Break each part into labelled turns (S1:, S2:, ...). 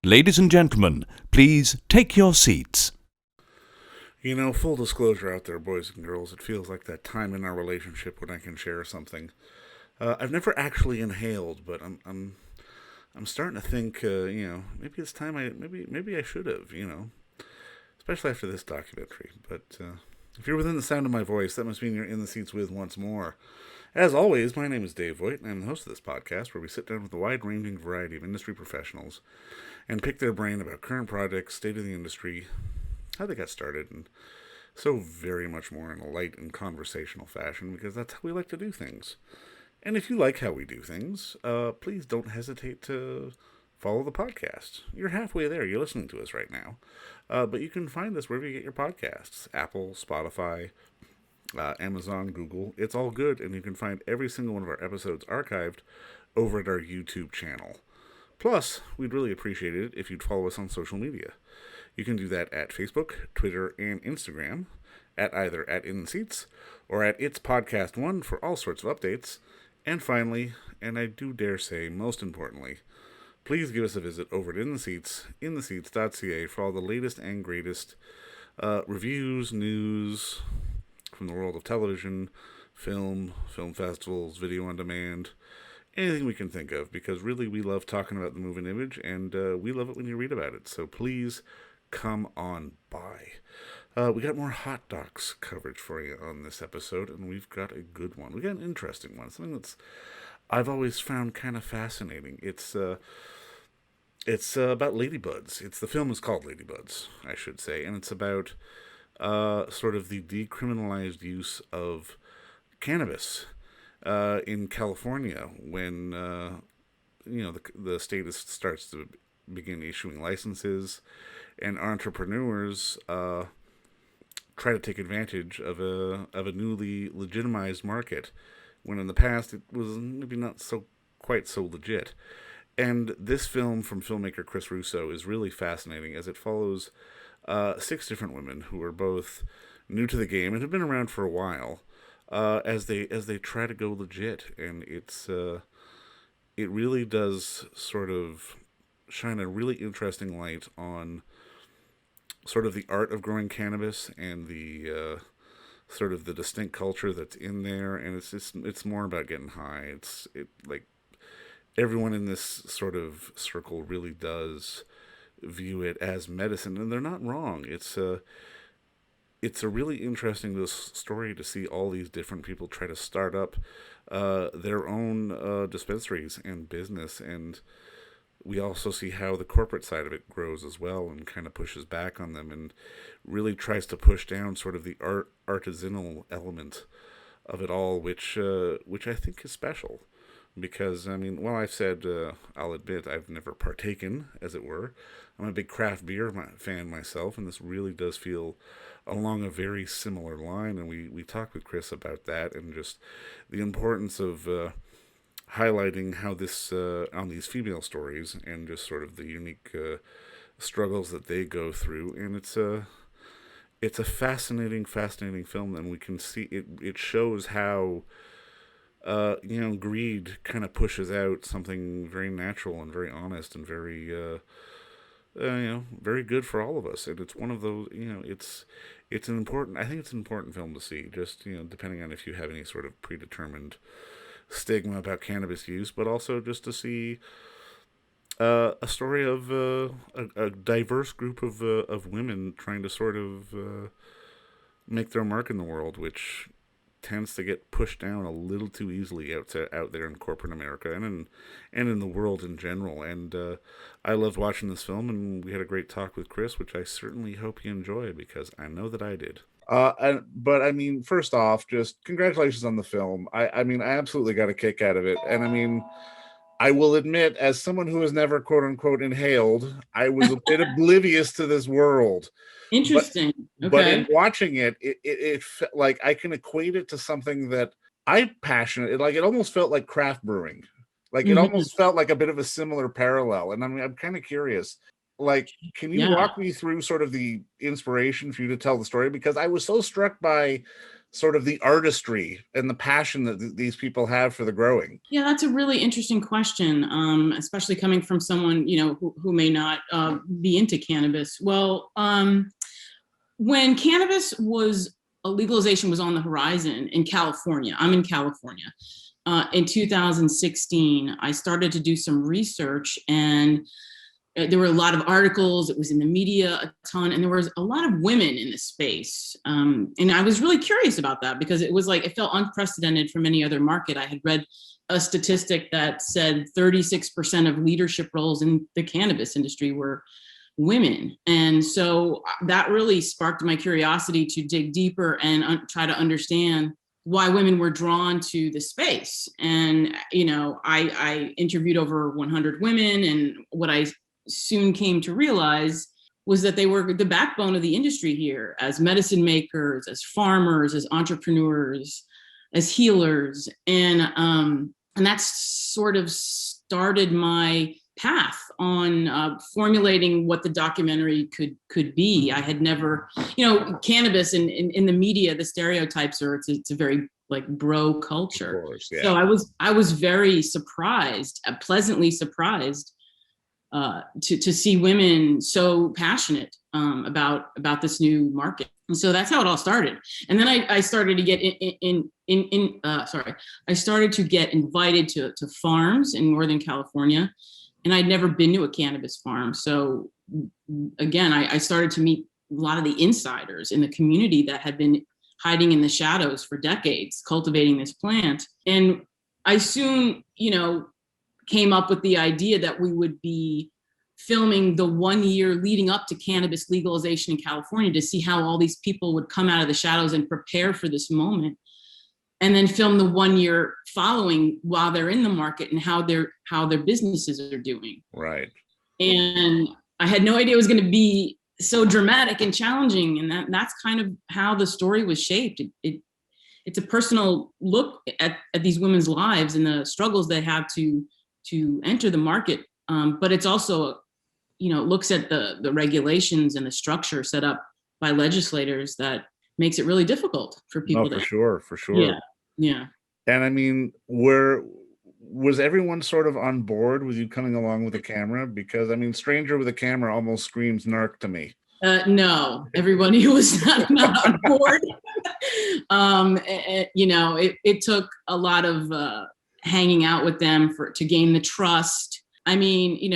S1: Ladies and gentlemen, please take your seats.
S2: You know, full disclosure out there, boys and girls, it feels like that time in our relationship when I can share something. I've never actually inhaled, but I'm starting to think, maybe it's time maybe I should have, especially after this documentary. But if you're within the sound of my voice, that must mean you're in the seats with once more. As always, my name is Dave Voigt, and I'm the host of this podcast where we sit down with a wide-ranging variety of industry professionals and pick their brain about current projects, state of the industry, how they got started, and so very much more in a light and conversational fashion, because that's how we like to do things. And if you like how we do things, please don't hesitate to follow the podcast. You're halfway there. You're listening to us right now. But you can find us wherever you get your podcasts. Apple, Spotify, Amazon, Google. It's all good, and you can find every single one of our episodes archived over at our YouTube channel. Plus, we'd really appreciate it if you'd follow us on social media. You can do that at Facebook, Twitter, and Instagram, at either at In the Seats or at It's Podcast One for all sorts of updates. And finally, and I do dare say most importantly, please give us a visit over at In the Seats, businesswomen.ca, for all the latest and greatest reviews, news from the world of television, film festivals, video on demand, anything we can think of, because really we love talking about the moving image, and we love it when you read about it. So please come on by. We got more Hot Docs coverage for you on this episode, and we've got a good one. We got an interesting one, something that's I've always found kind of fascinating. It's about ladybuds. The film is called Ladybuds, I should say, and it's about sort of the decriminalized use of cannabis in California when the state starts to begin issuing licenses, and entrepreneurs try to take advantage of a newly legitimized market, when in the past it was maybe not quite so legit. And this film from filmmaker Chris Russo is really fascinating, as it follows 6 different women who are both new to the game and have been around for a while, as they try to go legit. And it really does sort of shine a really interesting light on sort of the art of growing cannabis and the sort of the distinct culture that's in there. And it's more about getting high. Like everyone in this sort of circle really does view it as medicine, and they're not wrong. It's a really interesting story to see all these different people try to start up their own dispensaries and business, and we also see how the corporate side of it grows as well, and kind of pushes back on them, and really tries to push down sort of the artisanal element of it all, which I think is special. Because, I mean, well, I've said, I'll admit, I've never partaken, as it were. I'm a big craft beer fan myself, and this really does feel along a very similar line. And we talked with Chris about that, and just the importance of highlighting how this, on these female stories, and just sort of the unique struggles that they go through. And it's a fascinating film, and we can see it shows how greed kind of pushes out something very natural and very honest and very, very good for all of us. And it's one of those, I think it's an important film to see, just, depending on if you have any sort of predetermined stigma about cannabis use, but also just to see a story of a diverse group of women trying to sort of make their mark in the world, which tends to get pushed down a little too easily out there in corporate America, and in the world in general. And I loved watching this film, and we had a great talk with Chris, which I certainly hope you enjoyed, because I know that I did. But I mean, first off, just congratulations on the film. I mean, I absolutely got a kick out of it, and I mean, I will admit, as someone who has never quote unquote inhaled, I was a bit oblivious to this world.
S3: Interesting.
S2: But in watching it felt like I can equate it to something that I'm passionate. It almost felt like craft brewing. Like it almost felt like a bit of a similar parallel. And I mean, I'm kind of curious. Like, can you walk me through sort of the inspiration for you to tell the story? Because I was so struck by sort of the artistry and the passion that these people have for the growing?
S3: Yeah, that's a really interesting question, especially coming from someone, who may not be into cannabis. Well, when cannabis was legalization was on the horizon in California, I'm in California. In 2016, I started to do some research, and there were a lot of articles. It was in the media a ton, and there was a lot of women in the space. And I was really curious about that because it was like, it felt unprecedented from any other market. I had read a statistic that said 36% of leadership roles in the cannabis industry were women. And so that really sparked my curiosity to dig deeper and try to understand why women were drawn to the space. And, I interviewed over 100 women, and what I soon came to realize was that they were the backbone of the industry here, as medicine makers, as farmers, as entrepreneurs, as healers. And that's sort of started my path on formulating what the documentary could be. I had never, cannabis in the media, the stereotypes are it's a very like bro culture.
S2: Of course, yeah.
S3: So I was very surprised, pleasantly surprised, to see women so passionate about this new market. And so that's how it all started. And then I started to get I started to get invited to farms in Northern California, and I'd never been to a cannabis farm. So again, I started to meet a lot of the insiders in the community that had been hiding in the shadows for decades, cultivating this plant. And I soon, came up with the idea that we would be filming the 1 year leading up to cannabis legalization in California to see how all these people would come out of the shadows and prepare for this moment, and then film the 1 year following while they're in the market and how their businesses are doing.
S2: Right.
S3: And I had no idea it was going to be so dramatic and challenging, and that's kind of how the story was shaped. It's a personal look at these women's lives and the struggles they have to enter the market, but it's also, looks at the regulations and the structure set up by legislators that makes it really difficult for people.
S2: No, for sure.
S3: Yeah.
S2: And I mean, was everyone sort of on board with you coming along with a camera? Because I mean, stranger with a camera almost screams narc to me.
S3: No, everybody was not on board. It took a lot of hanging out with them to gain the trust. I mean,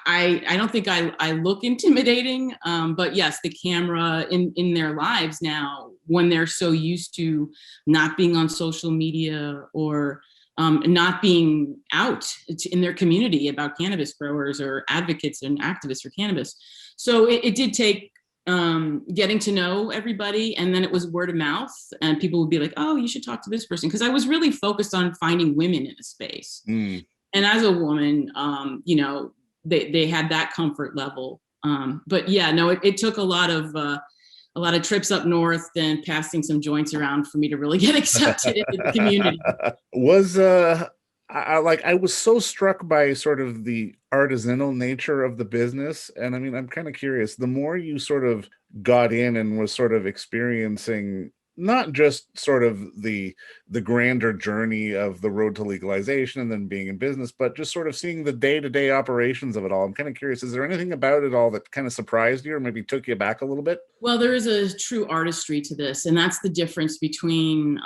S3: I don't think I look intimidating, but yes, the camera in their lives now, when they're so used to not being on social media or not being out in their community about cannabis growers or advocates and activists for cannabis. So it did take getting to know everybody, and then it was word of mouth, and people would be like, oh, you should talk to this person, because I was really focused on finding women in a space. And as a woman, they had that comfort level. But yeah, no, it took a lot of trips up north and passing some joints around for me to really get accepted into the community.
S2: I was so struck by sort of the artisanal nature of the business. And I mean, I'm kind of curious, the more you sort of got in and was sort of experiencing not just sort of the grander journey of the road to legalization and then being in business, but just sort of seeing the day-to-day operations of it all. I'm kind of curious, is there anything about it all that kind of surprised you or maybe took you back a little bit?
S3: Well, there is a true artistry to this, and that's the difference between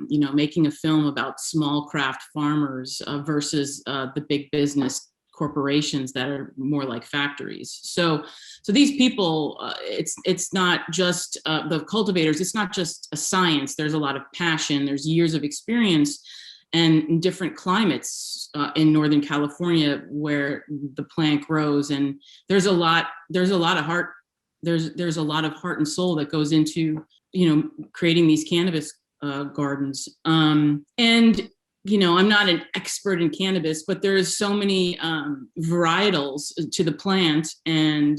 S3: making a film about small craft farmers versus the big business corporations that are more like factories. So these people, it's not just the cultivators. It's not just a science. There's a lot of passion. There's years of experience, and in different climates in Northern California where the plant grows, and there's a lot of heart. There's a lot of heart and soul that goes into creating these cannabis gardens. I'm not an expert in cannabis, but there's so many varietals to the plant, and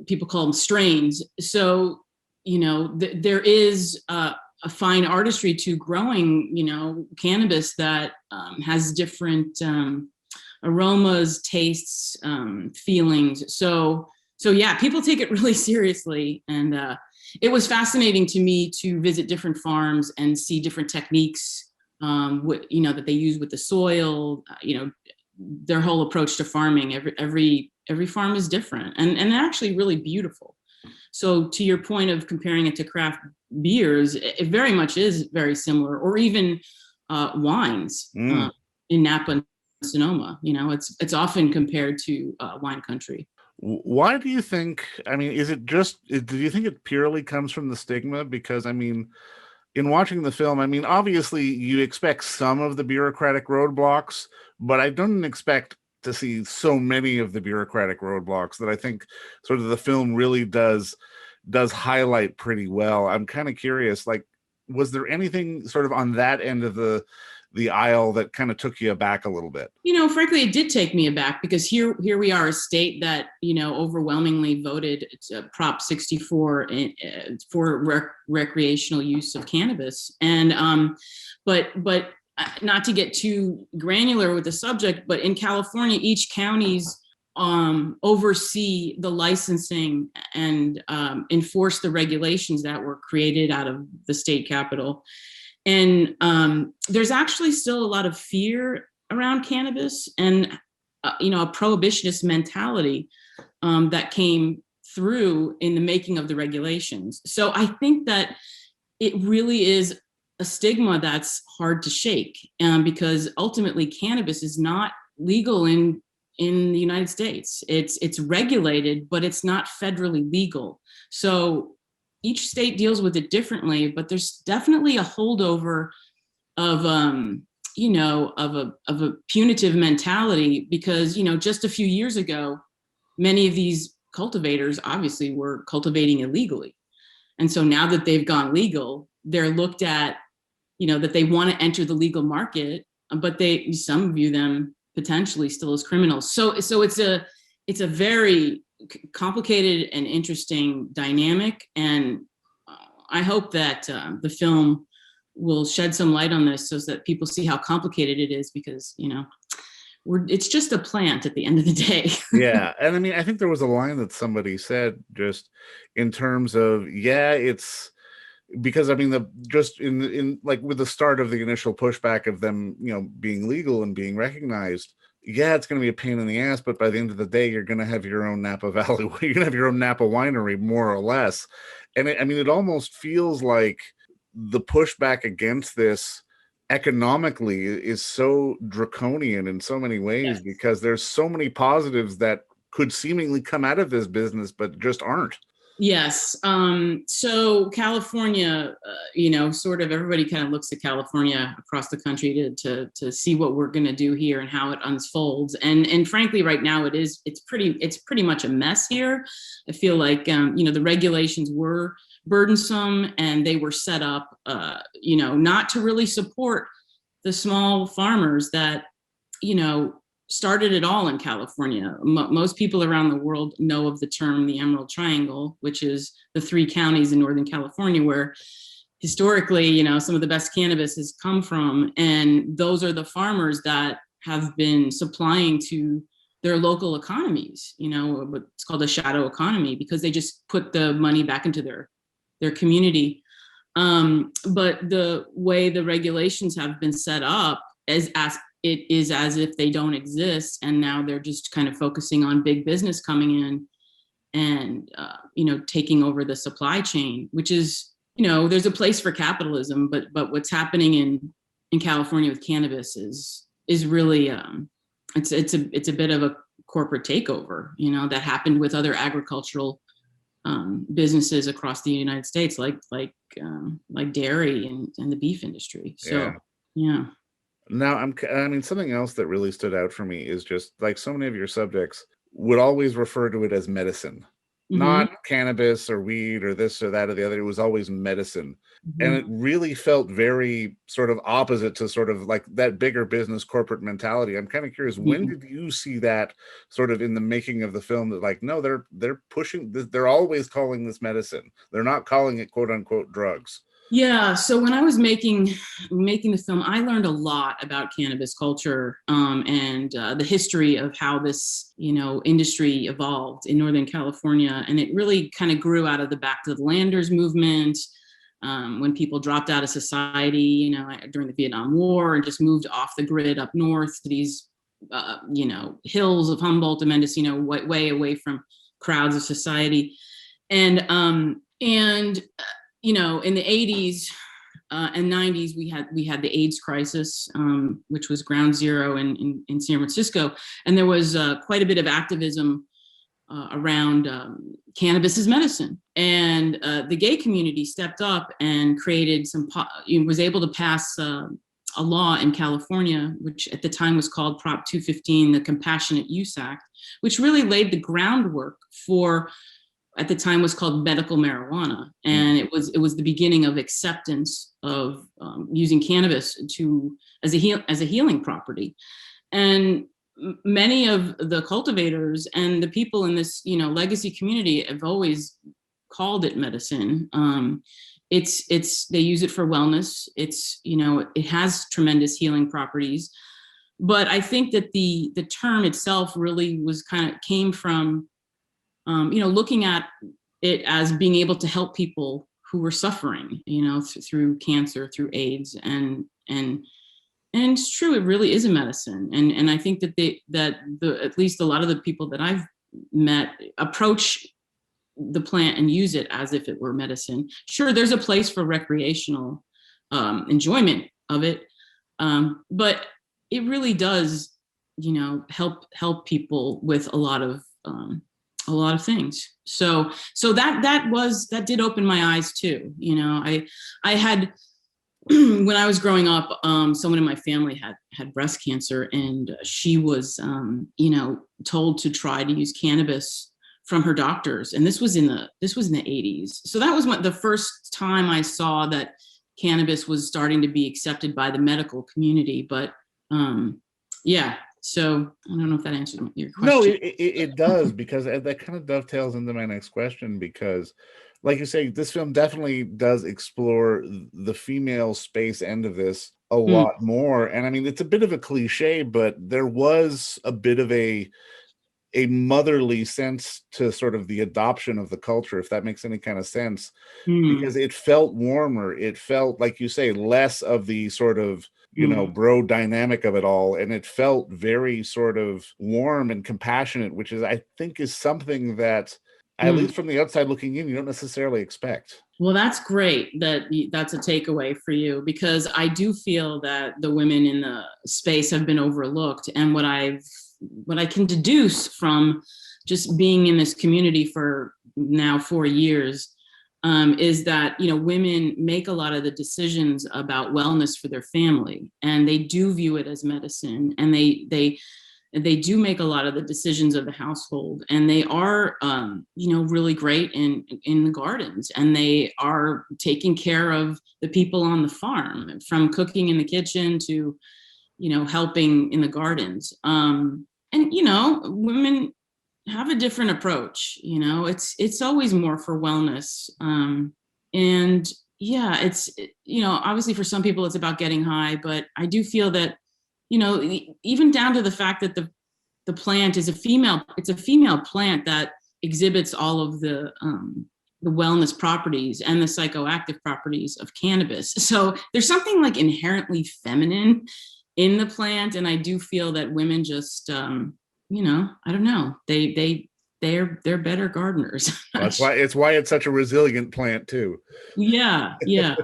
S3: people call them strains. So, there is a fine artistry to growing, cannabis that has different aromas, tastes, feelings. So yeah, people take it really seriously, and it was fascinating to me to visit different farms and see different techniques, that they use with the soil, their whole approach to farming. Every farm is different and actually really beautiful. So to your point of comparing it to craft beers, it very much is very similar, or even wines in Napa and Sonoma. It's often compared to wine country.
S2: Why do you think, is it just, do you think it purely comes from the stigma? Because, in watching the film, obviously you expect some of the bureaucratic roadblocks, but I don't expect to see so many of the bureaucratic roadblocks that I think sort of the film really does highlight pretty well. I'm kind of curious, like, was there anything sort of on that end of the aisle that kind of took you aback a little bit?
S3: Frankly, it did take me aback, because here we are, a state that, overwhelmingly voted Prop 64 for recreational use of cannabis. And, but not to get too granular with the subject, but in California, each county's oversee the licensing and enforce the regulations that were created out of the state capitol. And there's actually still a lot of fear around cannabis and, a prohibitionist mentality that came through in the making of the regulations. So I think that it really is a stigma that's hard to shake, because ultimately cannabis is not legal in the United States. It's regulated, but it's not federally legal. So each state deals with it differently, but there's definitely a holdover of of a punitive mentality, because just a few years ago, many of these cultivators obviously were cultivating illegally, and so now that they've gone legal, they're looked at, that they want to enter the legal market, but some view them potentially still as criminals. So it's a very complicated and interesting dynamic, and I hope that the film will shed some light on this so that people see how complicated it is, because it's just a plant at the end of the day.
S2: Yeah, and I think there was a line that somebody said, just in terms of, it's because just in like with the start of the initial pushback of them being legal and being recognized, it's going to be a pain in the ass, but by the end of the day, you're going to have your own Napa Valley, you're going to have your own Napa winery, more or less. And it almost feels like the pushback against this economically is so draconian in so many ways,
S3: Yes.
S2: because there's so many positives that could seemingly come out of this business, but just aren't.
S3: Yes. So California, sort of everybody kind of looks at California across the country to see what we're going to do here and how it unfolds. And frankly, right now it's pretty much a mess here. I feel like, the regulations were burdensome, and they were set up, not to really support the small farmers that, started it all in California. Most people around the world know of the term the Emerald Triangle, which is the 3 counties in Northern California where historically, some of the best cannabis has come from. And those are the farmers that have been supplying to their local economies, what's called a shadow economy, because they just put the money back into their community. But the way the regulations have been set up it is as if they don't exist, and now they're just kind of focusing on big business coming in and taking over the supply chain, which is, there's a place for capitalism, but what's happening in California with cannabis is really it's a bit of a corporate takeover, that happened with other agricultural businesses across the United States, like dairy and the beef industry. So yeah.
S2: Now, something else that really stood out for me is just like so many of your subjects would always refer to it as medicine, not cannabis or weed or this or that or the other. It was always medicine. And it really felt very sort of opposite to sort of like that bigger business corporate mentality. I'm kind of curious, when did you see that sort of in the making of the film, that like, no, they're pushing this, they're always calling this medicine. They're not calling it quote unquote drugs.
S3: Yeah, so when I was making the film, I learned a lot about cannabis culture, and the history of how this, industry evolved in Northern California, and it really kind of grew out of the Back to the Landers movement, when people dropped out of society, during the Vietnam War, and just moved off the grid up north to these, hills of Humboldt and Mendocino, way away from crowds of society, and in the 80s and 90s, we had the AIDS crisis, which was ground zero in San Francisco, and there was quite a bit of activism around cannabis as medicine, and the gay community stepped up and created was able to pass a law in California, which at the time was called Prop 215, the Compassionate Use Act, which really laid the groundwork for, at the time was called medical marijuana, and it was the beginning of acceptance of using cannabis as a healing property. And many of the cultivators and the people in this legacy community have always called it medicine. They use it for wellness. It has tremendous healing properties, but I think that the term itself really came from looking at it as being able to help people who were suffering, through cancer, through AIDS, and it's true, it really is a medicine. And I think that at least a lot of the people that I've met approach the plant and use it as if it were medicine. Sure, there's a place for recreational enjoyment of it, but it really does, help people with a lot of things. So that did open my eyes too. I had when I was growing up, someone in my family had breast cancer, and she was told to try to use cannabis from her doctors, and this was in the 80s. So that was the first time I saw that cannabis was starting to be accepted by the medical community. But yeah. So I don't know if that answered your question.
S2: No, it does, because that kind of dovetails into my next question, because like you say, this film definitely does explore the female space end of this a lot more. And I mean, it's a bit of a cliche, but there was a bit of a motherly sense to sort of the adoption of the culture, if that makes any kind of sense, because it felt warmer. It felt, like you say, less of the sort of bro dynamic of it all, and it felt very sort of warm and compassionate, which I think is something that, at least from the outside looking in, you don't necessarily expect.
S3: Well, that's great that's a takeaway for you, because I do feel that the women in the space have been overlooked. And what I can deduce from just being in this community for now 4 years, is that women make a lot of the decisions about wellness for their family, and they do view it as medicine, and they do make a lot of the decisions of the household, and they are really great in the gardens, and they are taking care of the people on the farm, from cooking in the kitchen to helping in the gardens. And women have a different approach. It's always more for wellness. And yeah, it's obviously for some people it's about getting high, but I do feel that even down to the fact that the plant is it's a female plant that exhibits all of the wellness properties and the psychoactive properties of cannabis. So there's something like inherently feminine in the plant, and I do feel that women just I don't know, they're better gardeners.
S2: That's why it's such a resilient plant too.
S3: Yeah. And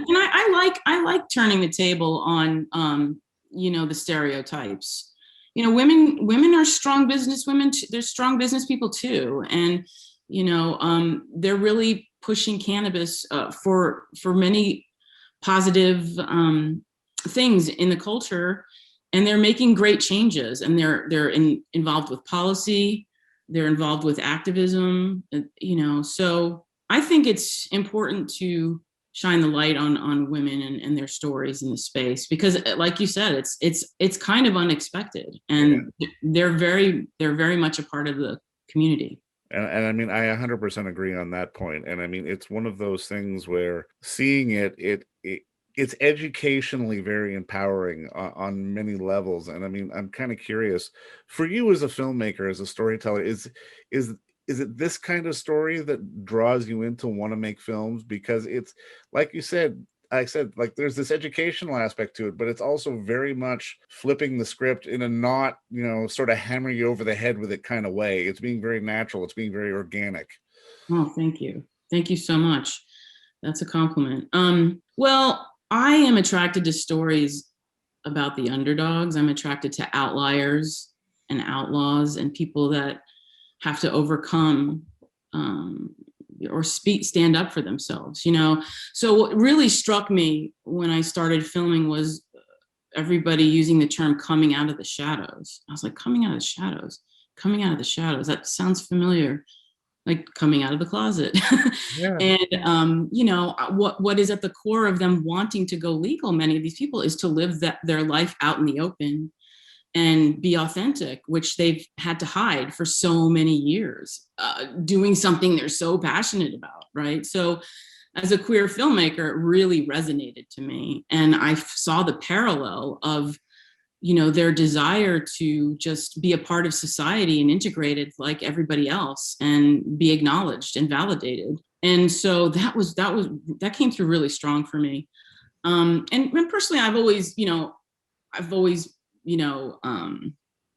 S3: I like turning the table on the stereotypes. Women are strong businesswomen. They're strong business people too, and they're really pushing cannabis for many positive things in the culture, and they're making great changes, and they're involved with policy, they're involved with activism, so I think it's important to shine the light on women and their stories in the space, because like you said, it's kind of unexpected, and they're very much a part of the community.
S2: And I mean, I 100% agree on that point. And I mean, it's one of those things where seeing it's educationally very empowering on many levels. And I mean, I'm kind of curious for you as a filmmaker, as a storyteller, is is it this kind of story that draws you in to want to make films? Because it's like you said, I said, like there's this educational aspect to it, but it's also very much flipping the script in a not, sort of hammer you over the head with it kind of way. It's being very natural. It's being very organic.
S3: Oh, thank you. Thank you so much. That's a compliment. Well, I am attracted to stories about the underdogs. I'm attracted to outliers and outlaws and people that have to overcome um, or stand up for themselves, So what really struck me when I started filming was everybody using the term coming out of the shadows. I was like, coming out of the shadows, coming out of the shadows. That sounds familiar, like coming out of the closet.
S2: Yeah,
S3: And what is at the core of them wanting to go legal, many of these people, is to live their life out in the open and be authentic, which they've had to hide for so many years, doing something they're so passionate about, right? So as a queer filmmaker, it really resonated to me. And I saw the parallel of, their desire to just be a part of society and integrated like everybody else and be acknowledged and validated. And so that came through really strong for me. And personally, I've always,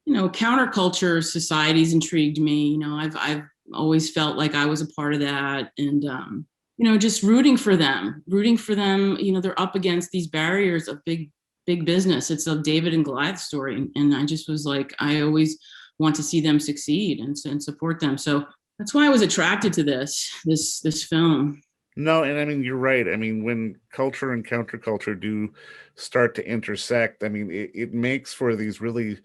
S3: counterculture societies intrigued me. I've always felt like I was a part of that. And, just rooting for them, they're up against these barriers of big business. It's a David and Goliath story. And I just was like, I always want to see them succeed and support them. So that's why I was attracted to this film.
S2: no, and I mean, you're right. I mean, when culture and counterculture do start to intersect, I mean, it makes for these really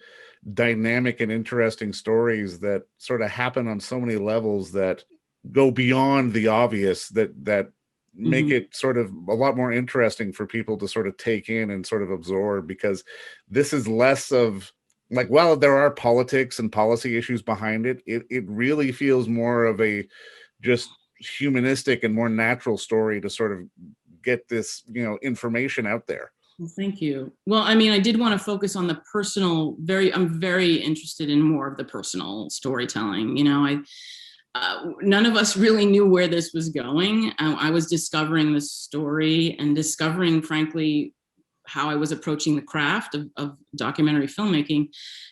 S2: dynamic and interesting stories that sort of happen on so many levels that go beyond the obvious, that make
S3: Mhm.
S2: it sort of a lot more interesting for people to sort of take in and sort of absorb, because this is less of like, well, there are politics and policy issues behind it really feels more of a just humanistic and more natural story to sort of get this, information out there.
S3: Well, thank you. Well, I mean, I did want to focus on the personal. I'm very interested in more of the personal storytelling. None of us really knew where this was going. I was discovering the story and discovering, frankly, how I was approaching the craft of documentary filmmaking,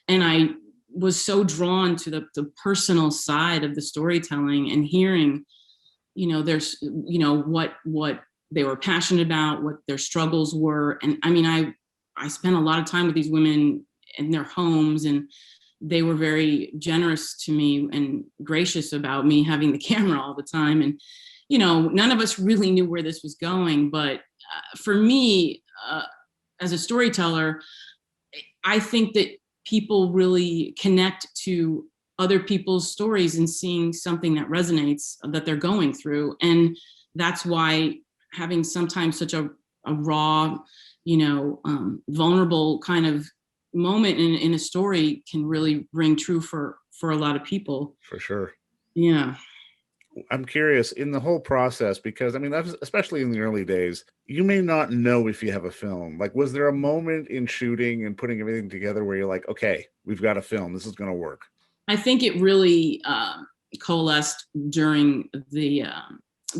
S3: and I was so drawn to the personal side of the storytelling and hearing, there's, what they were passionate about, what their struggles were. And I mean, I spent a lot of time with these women in their homes, and they were very generous to me and gracious about me having the camera all the time. And, none of us really knew where this was going. But for me, as a storyteller, I think that people really connect to other people's stories and seeing something that resonates that they're going through. And that's why having sometimes such a raw, vulnerable kind of moment in a story can really ring true for a lot of people.
S2: For sure.
S3: Yeah.
S2: I'm curious in the whole process, because I mean, especially in the early days, you may not know if you have a film. Like, was there a moment in shooting and putting everything together where you're like, okay, we've got a film, this is going to work?
S3: I think it really coalesced during the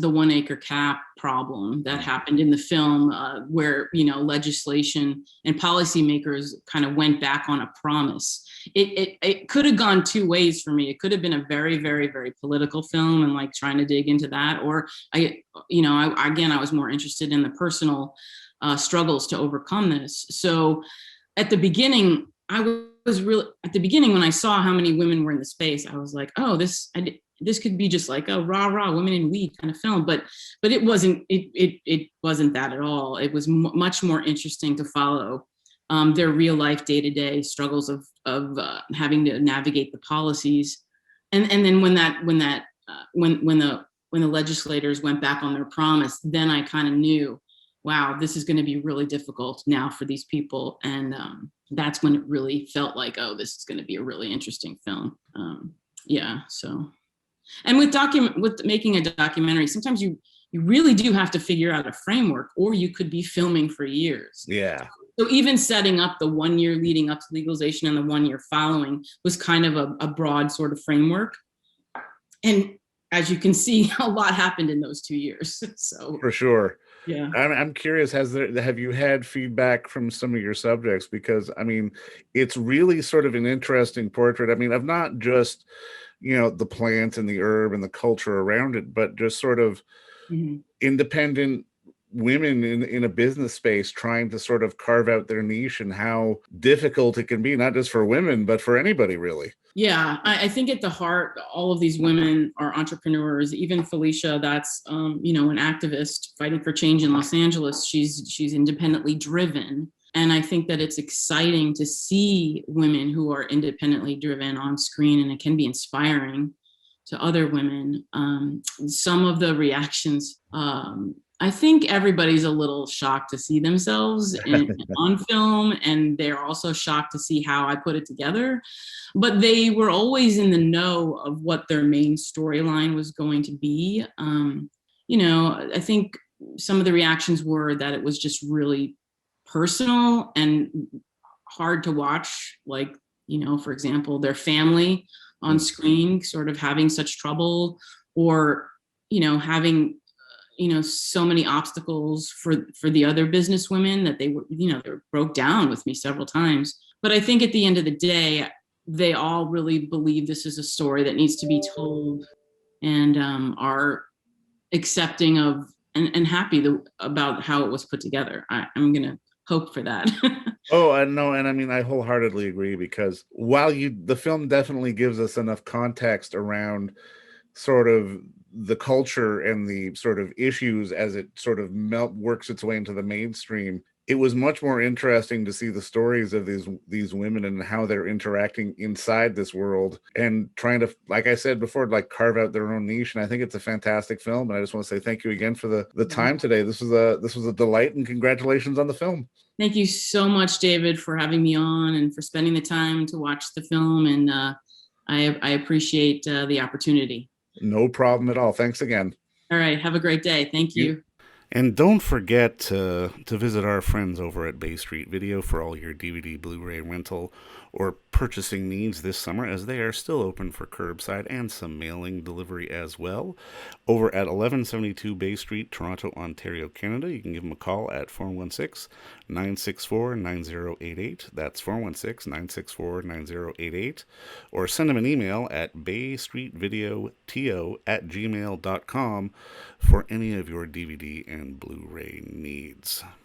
S3: 1 acre cap problem that happened in the film, where legislation and policymakers kind of went back on a promise. It could have gone two ways for me. It could have been a very, very, very political film and like trying to dig into that, or I was more interested in the personal struggles to overcome this. So at the beginning, when I saw how many women were in the space, I was like, oh, this could be just like a rah women in weed kind of film, but it wasn't. It wasn't that at all. It was much more interesting to follow their real life day to day struggles of having to navigate the policies, and then when the legislators went back on their promise, then I kind of knew, wow, this is going to be really difficult now for these people. And that's when it really felt like, oh, this is going to be a really interesting film. Yeah. So. And with making a documentary, sometimes you really do have to figure out a framework, or you could be filming for years.
S2: Yeah.
S3: So even setting up the 1 year leading up to legalization and the 1 year following was kind of a broad sort of framework. And as you can see, a lot happened in those 2 years. So
S2: For sure.
S3: yeah.
S2: I'm curious, have you had feedback from some of your subjects? Because I mean, it's really sort of an interesting portrait. I mean, of not just, the plant and the herb and the culture around it, but just sort of
S3: Mhm.
S2: independent women in a business space trying to sort of carve out their niche, and how difficult it can be, not just for women, but for anybody really.
S3: Yeah, I think at the heart, all of these women are entrepreneurs. Even Felicia, that's an activist fighting for change in Los Angeles. She's independently driven, and I think that it's exciting to see women who are independently driven on screen, and it can be inspiring to other women. Some of the reactions, I think everybody's a little shocked to see themselves on film, and they're also shocked to see how I put it together. But they were always in the know of what their main storyline was going to be. I think some of the reactions were that it was just really personal and hard to watch. Like, for example, their family on screen sort of having such trouble, or, having so many obstacles for the other business women that they broke down with me several times. But I think at the end of the day, they all really believe this is a story that needs to be told, and are accepting of and happy about how it was put together. I'm gonna hope for that.
S2: Oh, I know, and I mean, I wholeheartedly agree, because while the film definitely gives us enough context around sort of the culture and the sort of issues as it sort of works its way into the mainstream, it was much more interesting to see the stories of these women and how they're interacting inside this world and trying to, like I said before, like carve out their own niche. And I think it's a fantastic film. And I just want to say thank you again for the time today. This was a delight, and congratulations on the film.
S3: Thank you so much, David, for having me on and for spending the time to watch the film. And I appreciate the opportunity.
S2: No problem at all. Thanks again.
S3: All right. Have a great day. Thank you.
S2: And don't forget to visit our friends over at Bay Street Video for all your DVD, Blu-ray rental, or purchasing needs this summer, as they are still open for curbside and some mailing delivery as well. Over at 1172 Bay Street, Toronto, Ontario, Canada, you can give them a call at 416-964-9088. That's 416-964-9088. Or send them an email at baystreetvideoto@gmail.com for any of your DVD and Blu-ray needs.